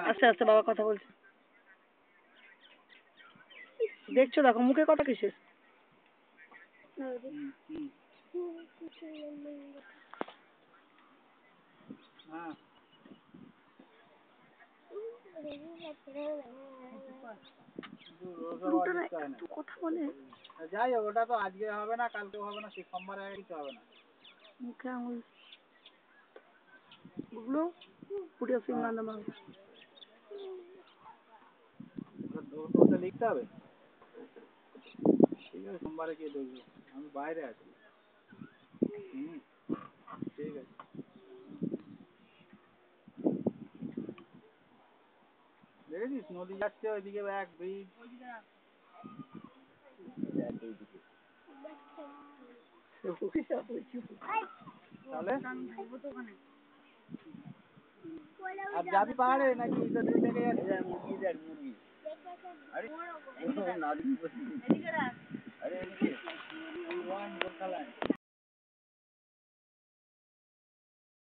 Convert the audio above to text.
আস্তে আস্তে বাবা কথা বলছে। দেখছো দেখো মুখে কথা কিসের? কথা বলে যাই হোক, ওটা তো আজকে হবে না, কালকে হবে না, সোমবার আগে কিছু হবে না। মুখে আঙুল বুঝলো পুরো সিঙ্গানা মাল ওটা লিখতে হবে। ঠিক আছে, সোমবারে গিয়ে দেখবো, আমি বাইরে আছি। ঠিক আছে। দেখেছিস নদী যাচ্ছে ওইদিকে, এক ব্রিজ। তাহলে আর যাবি পাহাড়ে নাকি মুরগি দেখ মুরগি।